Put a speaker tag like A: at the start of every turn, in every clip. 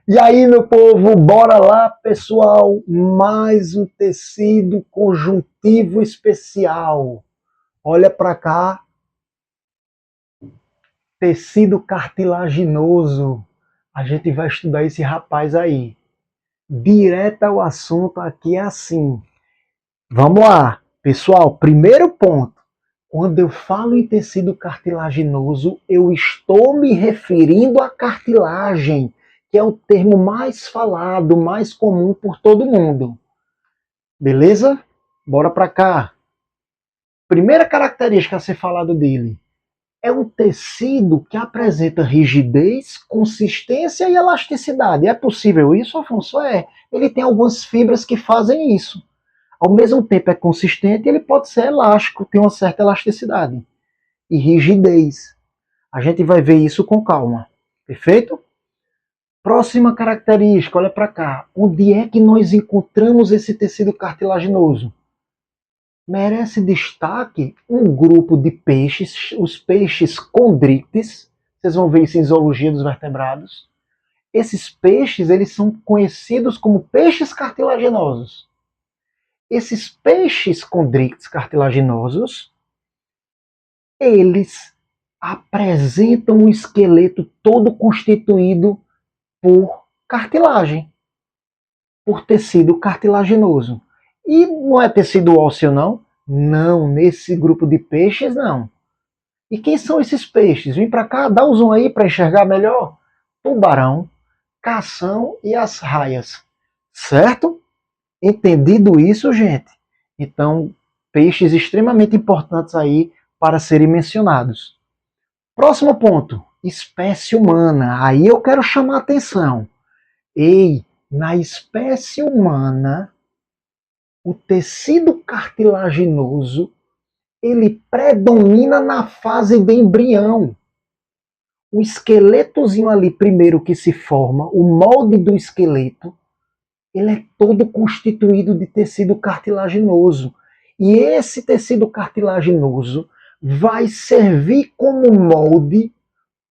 A: E aí, meu povo, bora lá, pessoal, mais um tecido conjuntivo especial. Olha para cá, tecido cartilaginoso. A gente vai estudar esse rapaz aí. Direto ao assunto aqui é assim. Vamos lá, pessoal, primeiro ponto. Quando eu falo em tecido cartilaginoso, eu estou me referindo à cartilagem, que é o termo mais falado, mais comum por todo mundo. Beleza? Bora para cá. Primeira característica a ser falado dele. É um tecido que apresenta rigidez, consistência e elasticidade. É possível isso, Afonso? É. Ele tem algumas fibras que fazem isso. Ao mesmo tempo é consistente, ele pode ser elástico, tem uma certa elasticidade e rigidez. A gente vai ver isso com calma. Perfeito? Próxima característica, olha para cá. Onde é que nós encontramos esse tecido cartilaginoso? Merece destaque um grupo de peixes, os peixes condrictes. Vocês vão ver isso em Zoologia dos Vertebrados. Esses peixes, eles são conhecidos como peixes cartilaginosos. Esses peixes condrictes cartilaginosos, eles apresentam um esqueleto todo constituído por cartilagem, por tecido cartilaginoso. E não é tecido ósseo, não? Não, nesse grupo de peixes, não. E quem são esses peixes? Vem para cá, dá o zoom aí para enxergar melhor. Tubarão, cação e as raias. Certo? Entendido isso, gente? Então, peixes extremamente importantes aí para serem mencionados. Próximo ponto, espécie humana. Aí eu quero chamar a atenção. Ei, na espécie humana, o tecido cartilaginoso, ele predomina na fase de embrião. O esqueletozinho ali primeiro que se forma, o molde do esqueleto, ele é todo constituído de tecido cartilaginoso. E esse tecido cartilaginoso vai servir como molde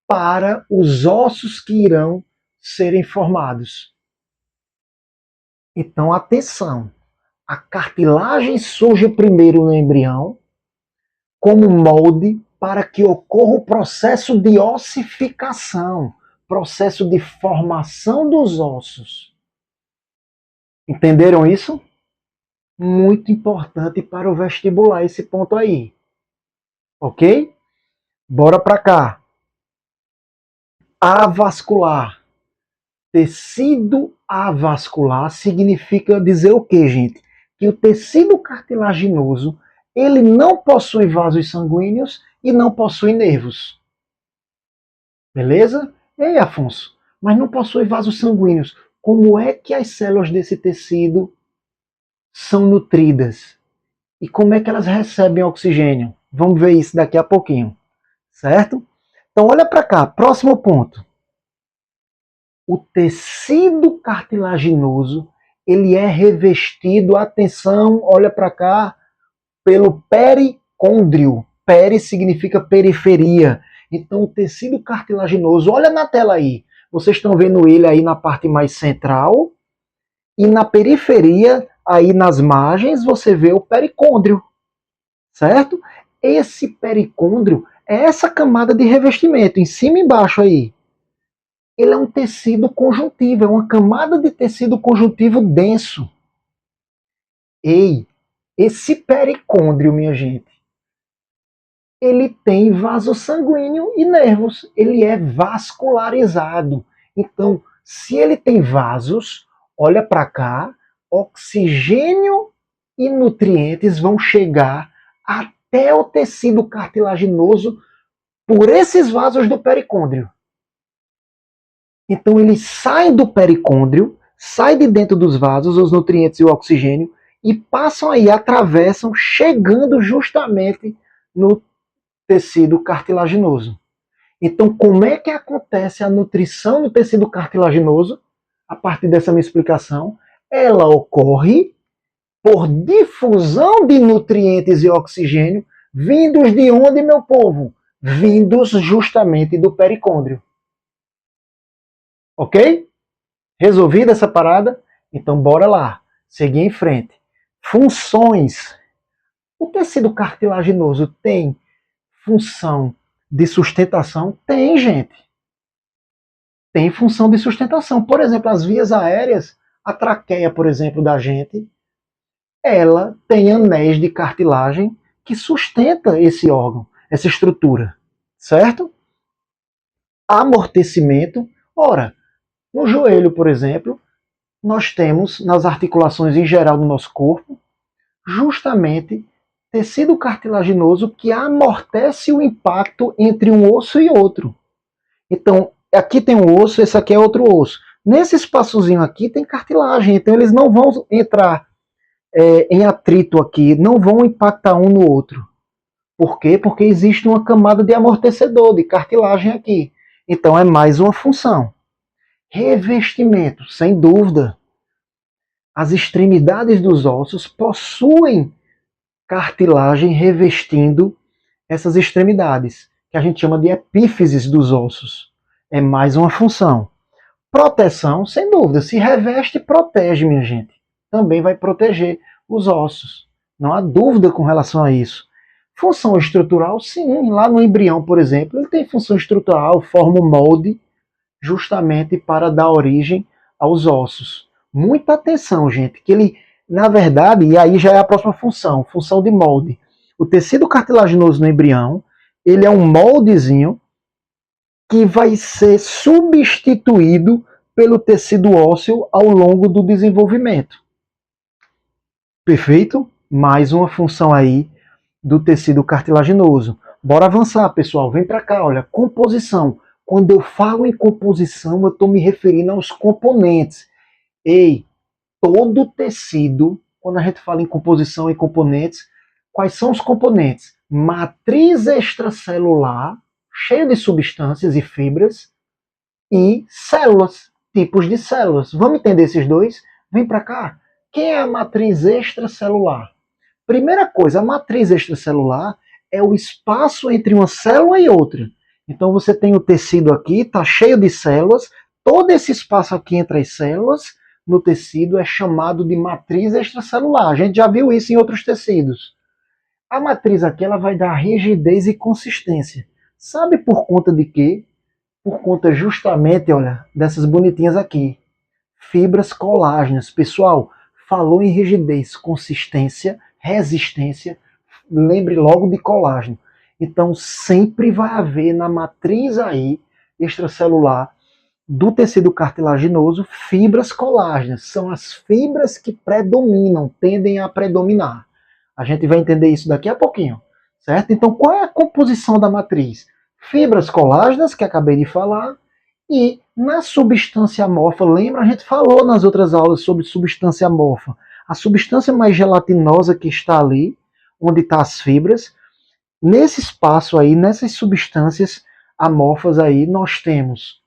A: para os ossos que irão serem formados. Então, atenção, a cartilagem surge primeiro no embrião como molde para que ocorra o processo de ossificação, processo de formação dos ossos. Entenderam isso? Muito importante para o vestibular esse ponto aí. Ok? Bora para cá. Avascular. Tecido avascular significa dizer o que, gente? Que o tecido cartilaginoso, ele não possui vasos sanguíneos e não possui nervos. Beleza? Ei, Afonso, mas não possui vasos sanguíneos. Como é que as células desse tecido são nutridas? E como é que elas recebem oxigênio? Vamos ver isso daqui a pouquinho. Certo? Então, olha para cá. Próximo ponto. O tecido cartilaginoso, ele é revestido, atenção, olha para cá, pelo pericôndrio. Peri significa periferia. Então, o tecido cartilaginoso, olha na tela aí. Vocês estão vendo ele aí na parte mais central. E na periferia, aí nas margens, você vê o pericôndrio. Certo? Esse pericôndrio é essa camada de revestimento, em cima e embaixo aí. Ele é um tecido conjuntivo, é uma camada de tecido conjuntivo denso. Ei, esse pericôndrio, minha gente, ele tem vaso sanguíneo e nervos. Ele é vascularizado. Então, se ele tem vasos, olha para cá, oxigênio e nutrientes vão chegar até o tecido cartilaginoso por esses vasos do pericôndrio. Então eles saem do pericôndrio, saem de dentro dos vasos, os nutrientes e o oxigênio, e passam aí, atravessam, chegando justamente no tecido cartilaginoso. Então, como é que acontece a nutrição no tecido cartilaginoso? A partir dessa minha explicação, ela ocorre por difusão de nutrientes e oxigênio vindos de onde, meu povo? Vindos justamente do pericôndrio. Ok? Resolvida essa parada? Então bora lá, seguir em frente. Funções. O tecido cartilaginoso tem função de sustentação? Tem, gente. Tem função de sustentação. Por exemplo, as vias aéreas, a traqueia, por exemplo, da gente, ela tem anéis de cartilagem que sustenta esse órgão, essa estrutura, certo? Amortecimento. Ora, no joelho, por exemplo, nós temos, nas articulações em geral do nosso corpo, justamente tecido cartilaginoso que amortece o impacto entre um osso e outro. Então, aqui tem um osso, esse aqui é outro osso. Nesse espaçozinho aqui tem cartilagem, então eles não vão entrar em atrito aqui, não vão impactar um no outro. Por quê? Porque existe uma camada de amortecedor, de cartilagem aqui. Então é mais uma função. Revestimento, sem dúvida. As extremidades dos ossos possuem cartilagem revestindo essas extremidades, que a gente chama de epífises dos ossos. É mais uma função. Proteção, sem dúvida. Se reveste, protege, minha gente. Também vai proteger os ossos. Não há dúvida com relação a isso. Função estrutural, sim. Lá no embrião, por exemplo, ele tem função estrutural, forma um molde, justamente para dar origem aos ossos. Muita atenção, gente, que ele, na verdade, e aí já é a próxima função, função de molde. O tecido cartilaginoso no embrião, ele é um moldezinho que vai ser substituído pelo tecido ósseo ao longo do desenvolvimento. Perfeito? Mais uma função aí do tecido cartilaginoso. Bora avançar, pessoal. Vem para cá, olha. Composição. Quando eu falo em composição, eu estou me referindo aos componentes. Ei, todo tecido, quando a gente fala em composição e componentes, quais são os componentes? Matriz extracelular, cheia de substâncias e fibras, e células, tipos de células. Vamos entender esses dois? Vem para cá. Quem é a matriz extracelular? Primeira coisa, a matriz extracelular é o espaço entre uma célula e outra. Então você tem o tecido aqui, está cheio de células, todo esse espaço aqui entre as células no tecido é chamado de matriz extracelular. A gente já viu isso em outros tecidos. A matriz aqui ela vai dar rigidez e consistência. Sabe por conta de quê? Por conta justamente, olha, dessas bonitinhas aqui. Fibras colágenas. Pessoal, falou em rigidez, consistência, resistência, lembre logo de colágeno. Então sempre vai haver na matriz aí extracelular do tecido cartilaginoso fibras colágenas. São as fibras que predominam, tendem a predominar. A gente vai entender isso daqui a pouquinho, certo? Então qual é a composição da matriz? Fibras colágenas, que acabei de falar, e na substância amorfa, lembra? A gente falou nas outras aulas sobre substância amorfa. A substância mais gelatinosa que está ali, onde estão as fibras, nesse espaço aí, nessas substâncias amorfas aí, nós temos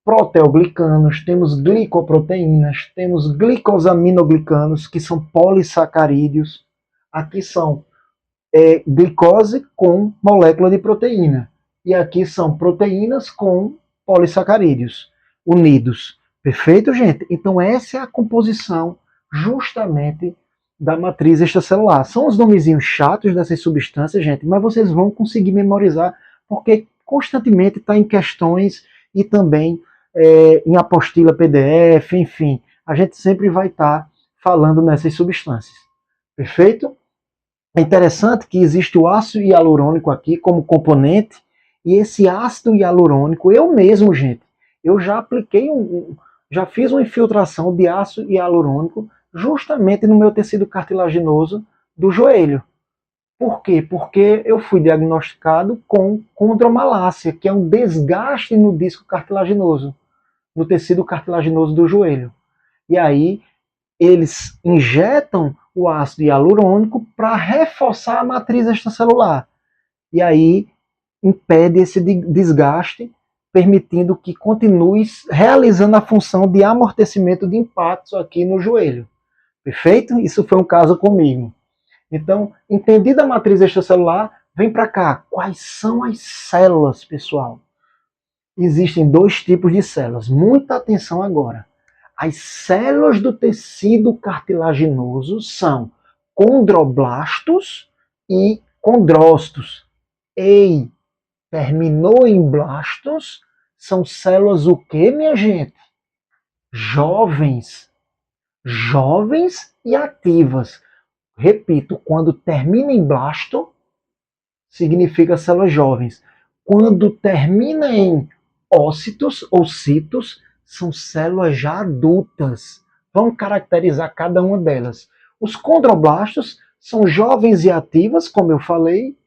A: proteoglicanos, temos glicoproteínas, temos glicosaminoglicanos, que são polissacarídeos. Aqui são glicose com molécula de proteína. E aqui são proteínas com polissacarídeos unidos. Perfeito, gente? Então essa é a composição justamente da matriz extracelular. São os nomezinhos chatos dessas substâncias, gente, mas vocês vão conseguir memorizar, porque constantemente está em questões e também em apostila PDF, enfim, a gente sempre vai estar falando nessas substâncias. Perfeito? É interessante que existe o ácido hialurônico aqui como componente, e esse ácido hialurônico, eu mesmo, gente, eu já apliquei já fiz uma infiltração de ácido hialurônico justamente no meu tecido cartilaginoso do joelho. Por quê? Porque eu fui diagnosticado com condromalácia, que é um desgaste no disco cartilaginoso, no tecido cartilaginoso do joelho. E aí eles injetam o ácido hialurônico para reforçar a matriz extracelular. E aí impede esse desgaste, permitindo que continue realizando a função de amortecimento de impactos aqui no joelho. Perfeito? Isso foi um caso comigo. Então, entendida a matriz extracelular, vem para cá. Quais são as células, pessoal? Existem dois tipos de células. Muita atenção agora. As células do tecido cartilaginoso são condroblastos e condrócitos. Ei, terminou em blastos, são células o quê, minha gente? Jovens. Jovens e ativas. Repito, quando termina em blasto, significa células jovens. Quando termina em ócitos ou citos, são células já adultas. Vamos caracterizar cada uma delas. Os condroblastos são jovens e ativas, como eu falei,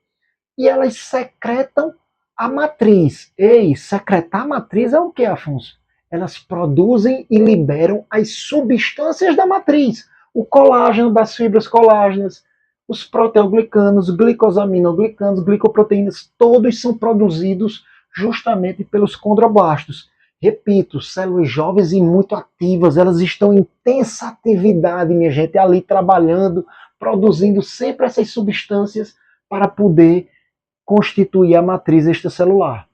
A: e elas secretam a matriz. Ei, secretar a matriz é o que, Afonso? Elas produzem e liberam as substâncias da matriz. O colágeno das fibras colágenas, os proteoglicanos, glicosaminoglicanos, glicoproteínas, todos são produzidos justamente pelos condroblastos. Repito, células jovens e muito ativas, elas estão em intensa atividade, minha gente, ali trabalhando, produzindo sempre essas substâncias para poder constituir a matriz extracelular.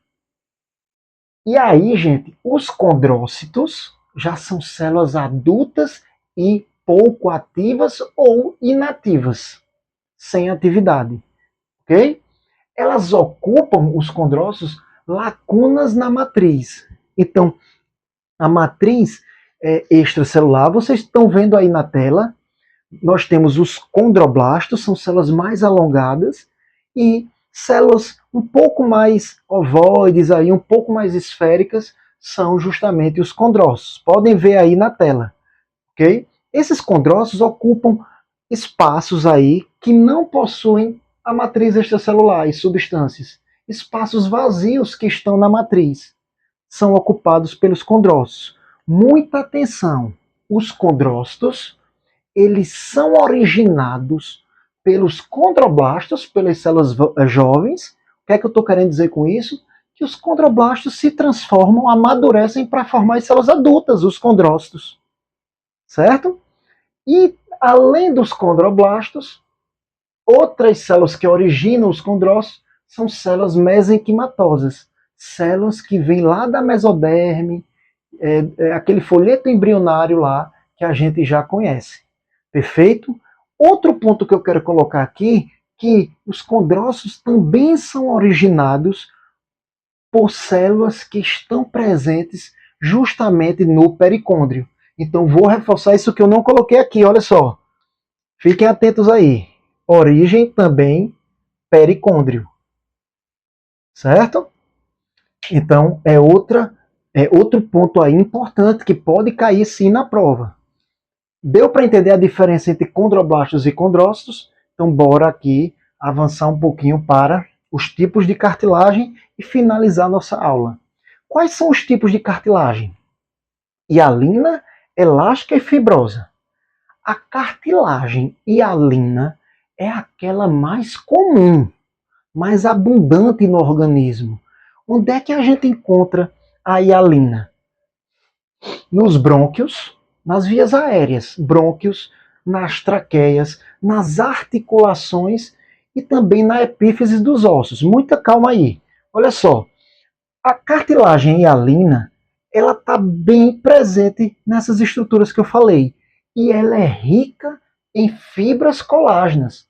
A: E aí, gente, os condrócitos já são células adultas e pouco ativas ou inativas, sem atividade, ok? Elas ocupam, os condrócitos, lacunas na matriz. Então, a matriz extracelular, vocês estão vendo aí na tela, nós temos os condroblastos, são células mais alongadas, e células um pouco mais ovoides, aí, um pouco mais esféricas, são justamente os condrócitos. Podem ver aí na tela, ok? Esses condrócitos ocupam espaços aí que não possuem a matriz extracelular e substâncias. Espaços vazios que estão na matriz são ocupados pelos condrócitos. Muita atenção, os condrócitos, eles são originados pelos condroblastos, pelas células jovens. O que é que eu estou querendo dizer com isso? Que os condroblastos se transformam, amadurecem para formar as células adultas, os condrócitos. Certo? E, além dos condroblastos, outras células que originam os condrócitos são células mesenquimatosas. Células que vêm lá da mesoderme, aquele folheto embrionário lá que a gente já conhece. Perfeito? Outro ponto que eu quero colocar aqui, que os condrócitos também são originados por células que estão presentes justamente no pericôndrio. Então vou reforçar isso que eu não coloquei aqui, olha só. Fiquem atentos aí. Origem também pericôndrio. Certo? Então é outro ponto aí importante que pode cair sim na prova. Deu para entender a diferença entre condroblastos e condrócitos? Então bora aqui avançar um pouquinho para os tipos de cartilagem e finalizar nossa aula. Quais são os tipos de cartilagem? Hialina, elástica e fibrosa. A cartilagem hialina é aquela mais comum, mais abundante no organismo. Onde é que a gente encontra a hialina? Nos brônquios, nas vias aéreas, brônquios, nas traqueias, nas articulações e também na epífise dos ossos. Muita calma aí. Olha só, a cartilagem hialina, ela está bem presente nessas estruturas que eu falei. E ela é rica em fibras colágenas.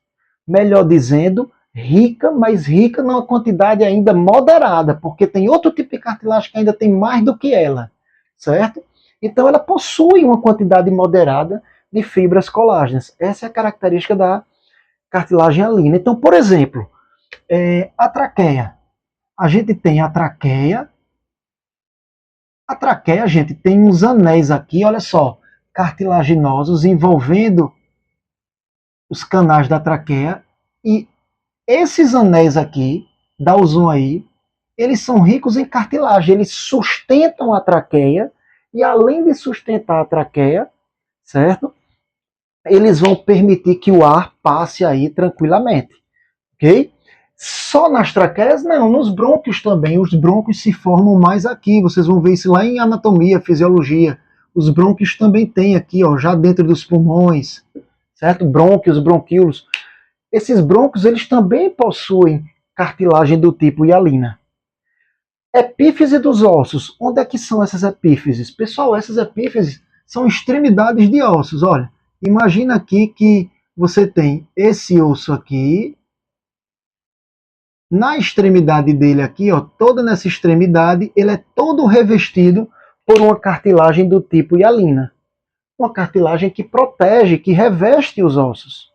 A: Melhor dizendo, rica, mas rica numa quantidade ainda moderada, porque tem outro tipo de cartilagem que ainda tem mais do que ela, certo? Então ela possui uma quantidade moderada de fibras colágenas. Essa é a característica da cartilagem hialina. Então, por exemplo, a traqueia. A gente tem a traqueia. A traqueia, gente, tem uns anéis aqui, olha só, cartilaginosos envolvendo os canais da traqueia. E esses anéis aqui, dá o zoom aí, eles são ricos em cartilagem. Eles sustentam a traqueia. E além de sustentar a traqueia, certo? Eles vão permitir que o ar passe aí tranquilamente, ok? Só nas traqueias? Não, nos brônquios também. Os brônquios se formam mais aqui. Vocês vão ver isso lá em anatomia, fisiologia. Os brônquios também tem aqui, ó, já dentro dos pulmões, certo? Brônquios, bronquíolos. Esses brônquios, eles também possuem cartilagem do tipo hialina. Epífise dos ossos. Onde é que são essas epífises? Pessoal, essas epífises são extremidades de ossos. Olha, imagina aqui que você tem esse osso aqui, na extremidade dele aqui, ó, toda nessa extremidade, ele é todo revestido por uma cartilagem do tipo hialina. Uma cartilagem que protege, que reveste os ossos.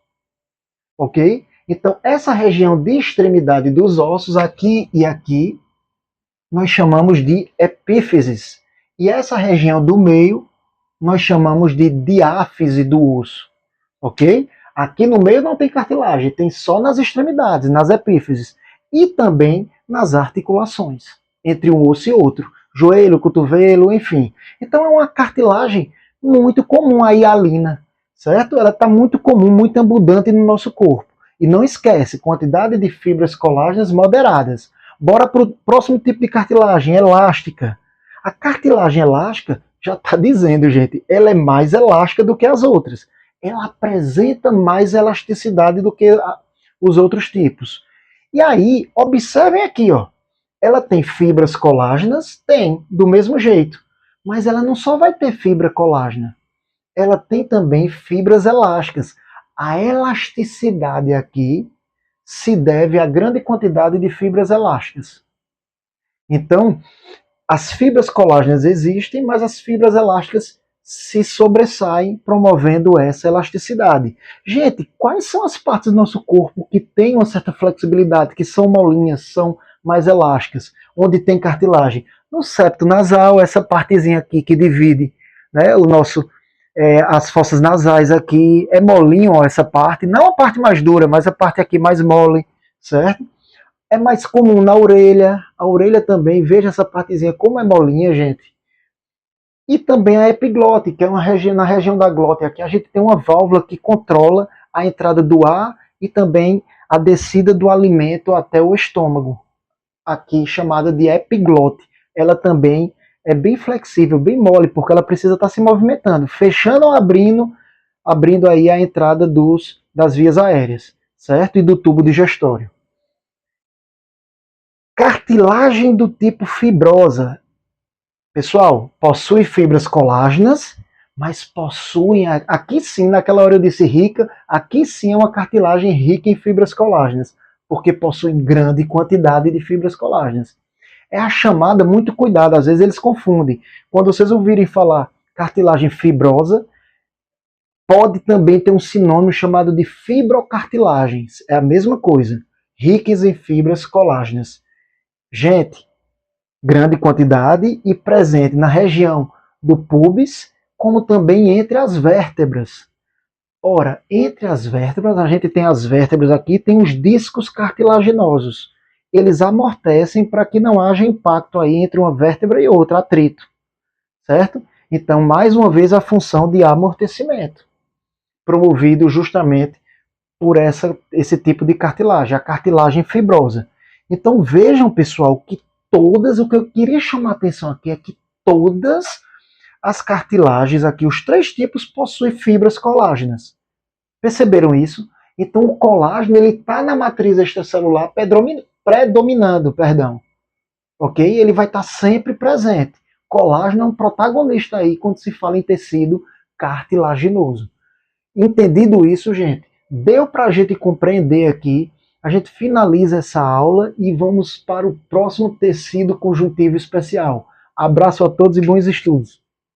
A: Ok? Então, essa região de extremidade dos ossos, aqui e aqui, nós chamamos de epífises. E essa região do meio, nós chamamos de diáfise do osso. Ok? Aqui no meio não tem cartilagem, tem só nas extremidades, nas epífises. E também nas articulações, entre um osso e outro. Joelho, cotovelo, enfim. Então é uma cartilagem muito comum, a hialina, certo? Ela está muito comum, muito abundante no nosso corpo. E não esquece, quantidade de fibras colágenas moderadas. Bora para o próximo tipo de cartilagem, elástica. A cartilagem elástica, já está dizendo, gente, ela é mais elástica do que as outras. Ela apresenta mais elasticidade do que os outros tipos. E aí, observem aqui, ó. Ela tem fibras colágenas? Tem, do mesmo jeito. Mas ela não só vai ter fibra colágena. Ela tem também fibras elásticas. A elasticidade aqui se deve à grande quantidade de fibras elásticas. Então, as fibras colágenas existem, mas as fibras elásticas se sobressaem, promovendo essa elasticidade. Gente, quais são as partes do nosso corpo que têm uma certa flexibilidade, que são molinhas, são mais elásticas, onde tem cartilagem? No septo nasal, essa partezinha aqui que divide, né, o nosso, as fossas nasais aqui, é molinho, ó, essa parte, não a parte mais dura, mas a parte aqui mais mole, certo? É mais comum na orelha, a orelha também, veja essa partezinha como é molinha, gente. E também a epiglote, que é na região da glote. Aqui a gente tem uma válvula que controla a entrada do ar e também a descida do alimento até o estômago. Aqui chamada de epiglote. Ela também é bem flexível, bem mole, porque ela precisa estar se movimentando, fechando ou abrindo aí a entrada das vias aéreas, certo? E do tubo digestório. Cartilagem do tipo fibrosa. Pessoal, possui fibras colágenas, mas possuem, aqui sim, naquela hora eu disse rica, aqui sim é uma cartilagem rica em fibras colágenas, porque possui grande quantidade de fibras colágenas. É a chamada, muito cuidado, às vezes eles confundem. Quando vocês ouvirem falar cartilagem fibrosa, pode também ter um sinônimo chamado de fibrocartilagens, é a mesma coisa, ricas em fibras colágenas. Gente, grande quantidade e presente na região do pubis, como também entre as vértebras. Ora, entre as vértebras, a gente tem as vértebras aqui, tem os discos cartilaginosos. Eles amortecem para que não haja impacto aí entre uma vértebra e outra, atrito. Certo? Então, mais uma vez, a função de amortecimento, promovido justamente por esse tipo de cartilagem, a cartilagem fibrosa. Então, vejam, pessoal, que o que eu queria chamar a atenção aqui é que todas as cartilagens aqui, os três tipos, possuem fibras colágenas. Perceberam isso? Então o colágeno está na matriz extracelular predominando, ok? Ele vai estar sempre presente. Colágeno é um protagonista aí quando se fala em tecido cartilaginoso. Entendido isso, gente, deu para a gente compreender aqui. A gente finaliza essa aula e vamos para o próximo tecido conjuntivo especial. Abraço a todos e bons estudos.